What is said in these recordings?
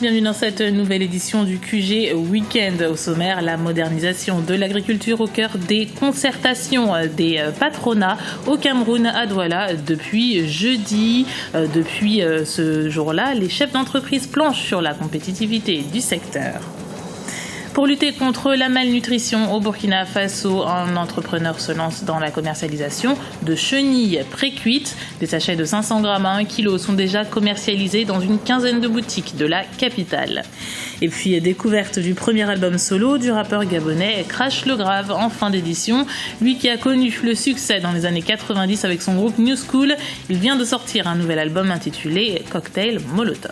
Bienvenue dans cette nouvelle édition du QG Week-end. Au sommaire, la modernisation de l'agriculture au cœur des concertations des patronats au Cameroun à Douala depuis jeudi. Depuis ce jour-là, les chefs d'entreprise planchent sur la compétitivité du secteur. Pour lutter contre la malnutrition au Burkina Faso, un entrepreneur se lance dans la commercialisation de chenilles pré-cuites. Des sachets de 500 grammes à 1 kg sont déjà commercialisés dans une quinzaine de boutiques de la capitale. Et puis, découverte du premier album solo du rappeur gabonais Crash Le Grave en fin d'édition. Lui qui a connu le succès dans les années 90 avec son groupe New School, il vient de sortir un nouvel album intitulé Cocktail Molotov.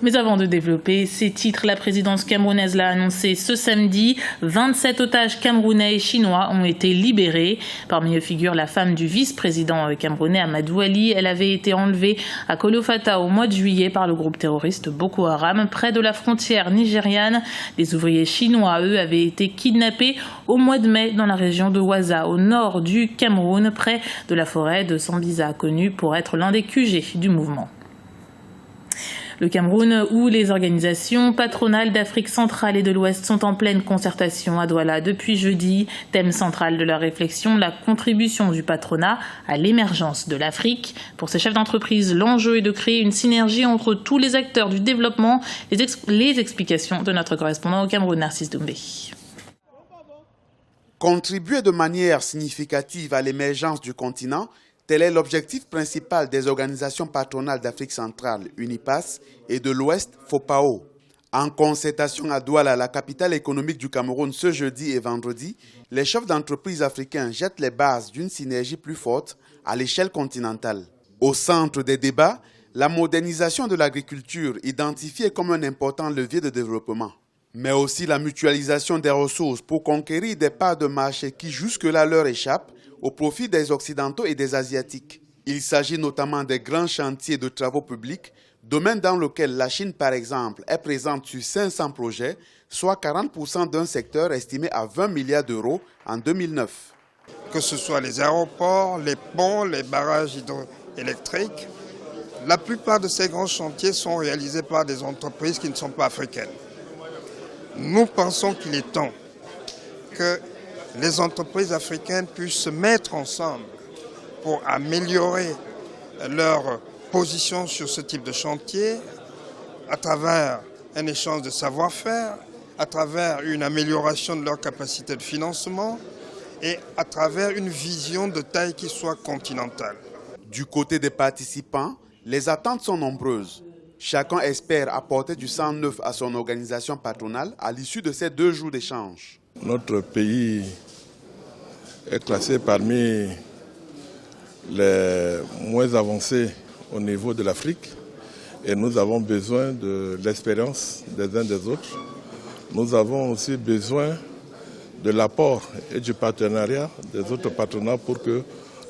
Mais avant de développer ces titres, la présidence camerounaise l'a annoncé ce samedi. 27 otages camerounais et chinois ont été libérés. Parmi eux figure la femme du vice-président camerounais Amadou Ali. Elle avait été enlevée à Kolofata au mois de juillet par le groupe terroriste Boko Haram, près de la frontière nigériane. Les ouvriers chinois, eux, avaient été kidnappés au mois de mai dans la région de Waza, au nord du Cameroun, près de la forêt de Sambisa, connue pour être l'un des QG du mouvement. Le Cameroun, où les organisations patronales d'Afrique centrale et de l'Ouest sont en pleine concertation à Douala depuis jeudi. Thème central de leur réflexion, la contribution du patronat à l'émergence de l'Afrique. Pour ces chefs d'entreprise, l'enjeu est de créer une synergie entre tous les acteurs du développement. Les explications de notre correspondant au Cameroun, Narcisse Doumbé. Contribuer de manière significative à l'émergence du continent, tel est l'objectif principal des organisations patronales d'Afrique centrale, UNIPAS, et de l'Ouest, FOPAO. En concertation à Douala, la capitale économique du Cameroun, ce jeudi et vendredi, les chefs d'entreprise africains jettent les bases d'une synergie plus forte à l'échelle continentale. Au centre des débats, la modernisation de l'agriculture, identifiée comme un important levier de développement, mais aussi la mutualisation des ressources pour conquérir des parts de marché qui jusque-là leur échappent, au profit des Occidentaux et des Asiatiques. Il s'agit notamment des grands chantiers de travaux publics, domaine dans lequel la Chine, par exemple, est présente sur 500 projets, soit 40% d'un secteur estimé à 20 milliards d'euros en 2009. Que ce soit les aéroports, les ponts, les barrages hydroélectriques, la plupart de ces grands chantiers sont réalisés par des entreprises qui ne sont pas africaines. Nous pensons qu'il est temps que les entreprises africaines puissent se mettre ensemble pour améliorer leur position sur ce type de chantier à travers un échange de savoir-faire, à travers une amélioration de leur capacité de financement et à travers une vision de taille qui soit continentale. Du côté des participants, les attentes sont nombreuses. Chacun espère apporter du sang neuf à son organisation patronale à l'issue de ces 2 jours d'échange. Notre pays est classé parmi les moins avancés au niveau de l'Afrique et nous avons besoin de l'expérience des uns des autres. Nous avons aussi besoin de l'apport et du partenariat des autres patronats pour que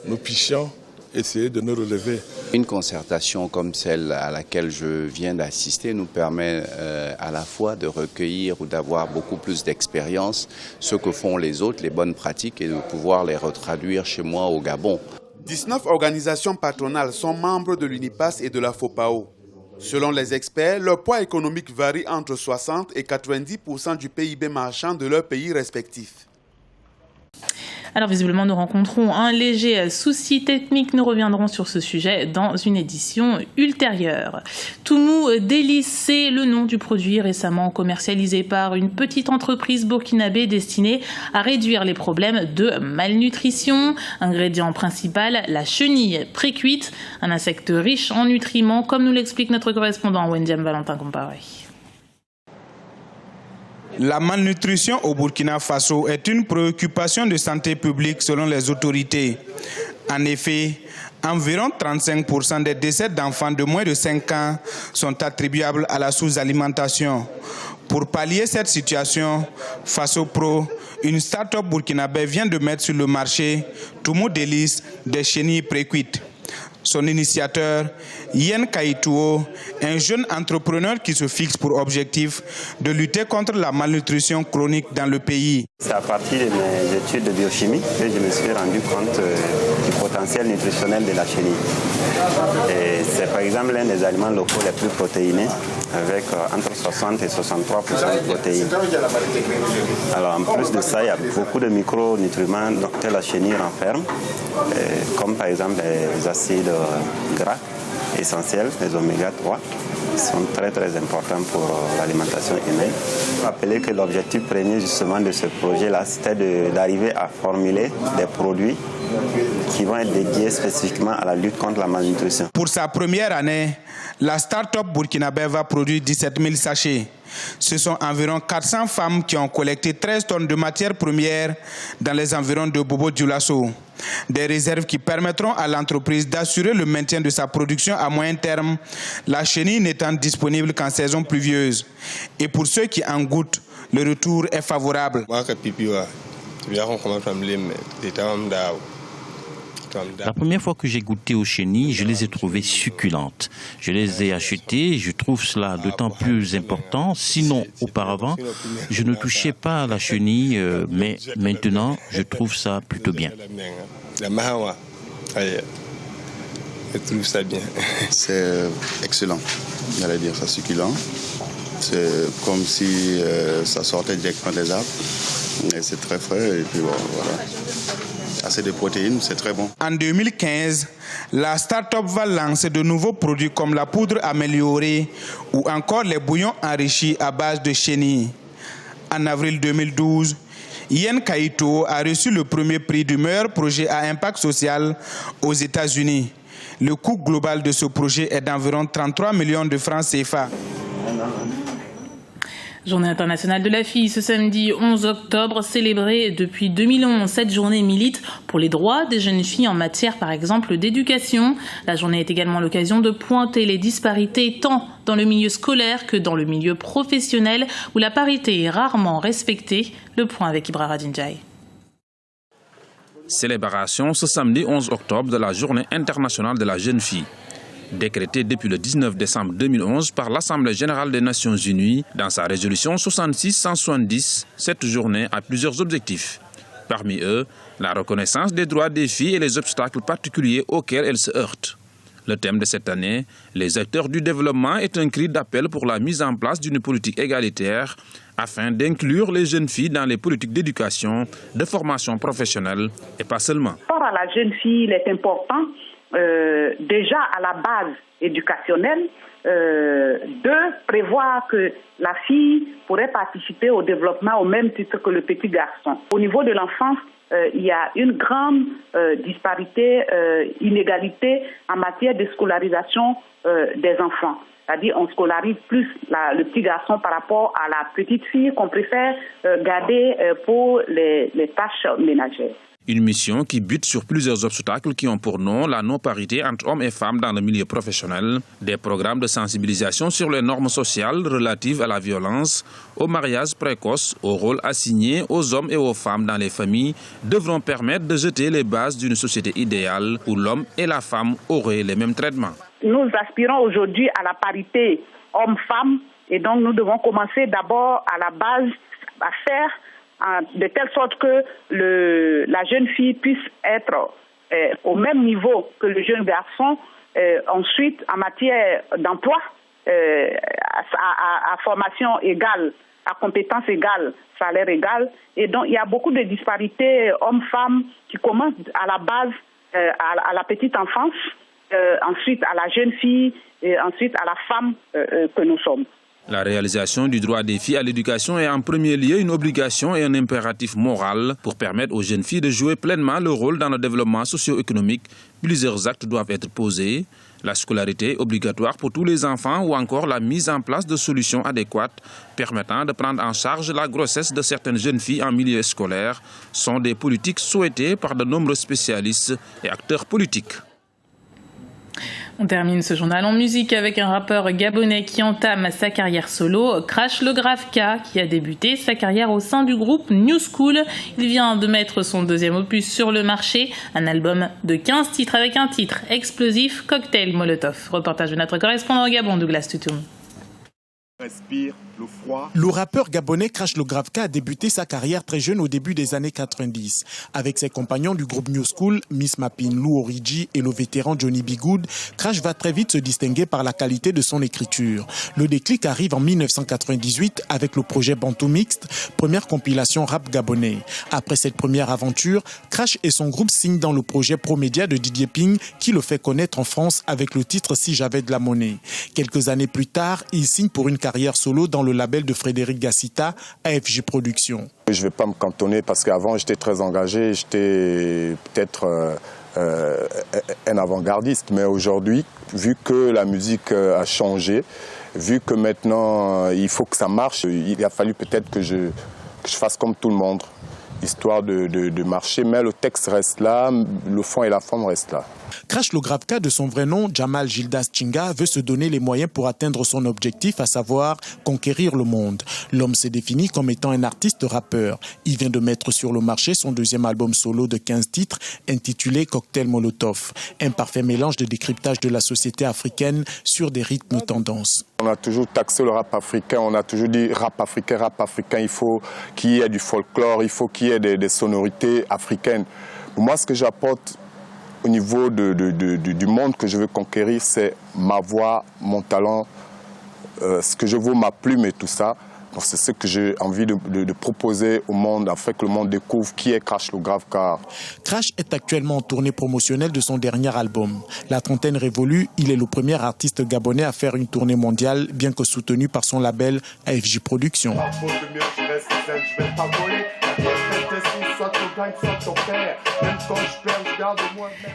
nous puissions essayer de nous relever. Une concertation comme celle à laquelle je viens d'assister nous permet à la fois de recueillir ou d'avoir beaucoup plus d'expérience, ce que font les autres, les bonnes pratiques, et de pouvoir les retraduire chez moi au Gabon. 19 organisations patronales sont membres de l'UNIPAS et de la FOPAO. Selon les experts, leur poids économique varie entre 60 et 90% du PIB marchand de leurs pays respectifs. Alors visiblement, nous rencontrons un léger souci technique. Nous reviendrons sur ce sujet dans une édition ultérieure. Toumou Délice, c'est le nom du produit récemment commercialisé par une petite entreprise burkinabé destinée à réduire les problèmes de malnutrition. Ingrédient principal, la chenille pré-cuite, un insecte riche en nutriments, comme nous l'explique notre correspondant Wendiam Valentin Comparé. La malnutrition au Burkina Faso est une préoccupation de santé publique selon les autorités. En effet, environ 35% des décès d'enfants de moins de 5 ans sont attribuables à la sous-alimentation. Pour pallier cette situation, Faso Pro, une start-up burkinabé vient de mettre sur le marché Toumou Délice des chenilles pré-cuites. Son initiateur, Yen Kaituo, un jeune entrepreneur qui se fixe pour objectif de lutter contre la malnutrition chronique dans le pays. C'est à partir de mes études de biochimie que je me suis rendu compte du potentiel potentiel nutritionnel de la chenille. C'est par exemple l'un des aliments locaux les plus protéinés, avec entre 60 et 63% de protéines. Alors en plus de ça, il y a beaucoup de micronutriments que la chenille renferme, comme par exemple les acides gras essentiels, les oméga 3. Sont très importants pour l'alimentation humaine. Rappelez que l'objectif premier justement de ce projet-là, c'était d'arriver à formuler des produits qui vont être dédiés spécifiquement à la lutte contre la malnutrition. Pour sa première année, la start-up burkinabé va produire 17 000 sachets. Ce sont environ 400 femmes qui ont collecté 13 tonnes de matières premières dans les environs de Bobo-Dioulasso. Des réserves qui permettront à l'entreprise d'assurer le maintien de sa production à moyen terme, la chenille n'étant disponible qu'en saison pluvieuse. Et pour ceux qui en goûtent, le retour est favorable. La première fois que j'ai goûté aux chenilles, je les ai trouvées succulentes. Je les ai achetées, je trouve cela d'autant plus important. Sinon, auparavant, je ne touchais pas à la chenille, mais maintenant, je trouve ça plutôt bien. Je trouve ça bien. C'est excellent, j'allais dire, c'est succulent. C'est comme si ça sortait directement des arbres. Et c'est très frais et puis bon, voilà. Assez de protéines, c'est très bon. En 2015, la start-up va lancer de nouveaux produits comme la poudre améliorée ou encore les bouillons enrichis à base de chenille. En avril 2012, Yen Kaito a reçu le premier prix du meilleur projet à impact social aux États-Unis. Le coût global de ce projet est d'environ 33 millions de francs CFA. Journée internationale de la fille, ce samedi 11 octobre, célébrée depuis 2011. Cette journée milite pour les droits des jeunes filles en matière, par exemple, d'éducation. La journée est également l'occasion de pointer les disparités tant dans le milieu scolaire que dans le milieu professionnel où la parité est rarement respectée. Le point avec Ibra Radinjai. Célébration ce samedi 11 octobre de la Journée internationale de la jeune fille. Décrétée depuis le 19 décembre 2011 par l'Assemblée générale des Nations unies, dans sa résolution 66-170, cette journée a plusieurs objectifs. Parmi eux, la reconnaissance des droits des filles et les obstacles particuliers auxquels elles se heurtent. Le thème de cette année, les acteurs du développement, est un cri d'appel pour la mise en place d'une politique égalitaire afin d'inclure les jeunes filles dans les politiques d'éducation, de formation professionnelle et pas seulement. Pour la jeune fille, il est important déjà à la base éducationnelle de prévoir que la fille pourrait participer au développement au même titre que le petit garçon. Au niveau de l'enfance, il y a une grande disparité, inégalité en matière de scolarisation des enfants. C'est-à-dire on scolarise plus le petit garçon par rapport à la petite fille qu'on préfère garder pour les tâches ménagères. Une mission qui bute sur plusieurs obstacles qui ont pour nom la non-parité entre hommes et femmes dans le milieu professionnel, des programmes de sensibilisation sur les normes sociales relatives à la violence, au mariage précoce, au rôle assigné aux hommes et aux femmes dans les familles, devront permettre de jeter les bases d'une société idéale où l'homme et la femme auraient les mêmes traitements. Nous aspirons aujourd'hui à la parité homme-femme et donc nous devons commencer d'abord à la base à faire de telle sorte que la jeune fille puisse être au même niveau que le jeune garçon, ensuite en matière d'emploi, à formation égale, à compétence égale, salaire égal. Et donc il y a beaucoup de disparités hommes-femmes qui commencent à la base, à la petite enfance, ensuite à la jeune fille et ensuite à la femme que nous sommes. La réalisation du droit des filles à l'éducation est en premier lieu une obligation et un impératif moral pour permettre aux jeunes filles de jouer pleinement leur rôle dans le développement socio-économique. Plusieurs actes doivent être posés. La scolarité obligatoire pour tous les enfants ou encore la mise en place de solutions adéquates permettant de prendre en charge la grossesse de certaines jeunes filles en milieu scolaire sont des politiques souhaitées par de nombreux spécialistes et acteurs politiques. On termine ce journal en musique avec un rappeur gabonais qui entame sa carrière solo, Crash le Gravka, qui a débuté sa carrière au sein du groupe New School. Il vient de mettre son deuxième opus sur le marché, un album de 15 titres avec un titre explosif, Cocktail Molotov. Reportage de notre correspondant au Gabon, Douglas Tutum. Respire le froid. Le rappeur gabonais Crash Le Gravka a débuté sa carrière très jeune au début des années 90. Avec ses compagnons du groupe New School, Miss Mapin, Lou Origi et le vétéran Johnny B. Good, Crash va très vite se distinguer par la qualité de son écriture. Le déclic arrive en 1998 avec le projet Bantou Mixte, première compilation rap gabonais. Après cette première aventure, Crash et son groupe signent dans le projet Promédia de Didier Ping qui le fait connaître en France avec le titre Si j'avais de la monnaie. Quelques années plus tard, il signe pour une carrière solo dans le label de Frédéric Gassita, AFG Productions. Je ne vais pas me cantonner parce qu'avant j'étais très engagé, j'étais peut-être un avant-gardiste, mais aujourd'hui, vu que la musique a changé, vu que maintenant il faut que ça marche, il a fallu peut-être que je fasse comme tout le monde, histoire de marcher, mais le texte reste là, le fond et la forme restent là. Crash Le Gravka, de son vrai nom, Jamal Gildas Chinga, veut se donner les moyens pour atteindre son objectif, à savoir conquérir le monde. L'homme s'est défini comme étant un artiste rappeur. Il vient de mettre sur le marché son deuxième album solo de 15 titres, intitulé Cocktail Molotov. Un parfait mélange de décryptage de la société africaine sur des rythmes tendances. On a toujours taxé le rap africain, on a toujours dit rap africain, il faut qu'il y ait du folklore, il faut qu'il y ait des sonorités africaines. Pour moi, ce que j'apporte au niveau du monde que je veux conquérir, c'est ma voix, mon talent, ce que je vaux, ma plume et tout ça. Donc c'est ce que j'ai envie de proposer au monde, afin que le monde découvre qui est Crash Le Gravka. Crash est actuellement en tournée promotionnelle de son dernier album. La trentaine révolue, il est le premier artiste gabonais à faire une tournée mondiale, bien que soutenu par son label AFG Productions.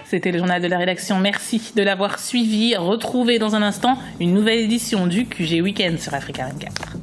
C'était le journal de la rédaction. Merci de l'avoir suivi. Retrouvez dans un instant une nouvelle édition du QG Weekend sur Africa 24.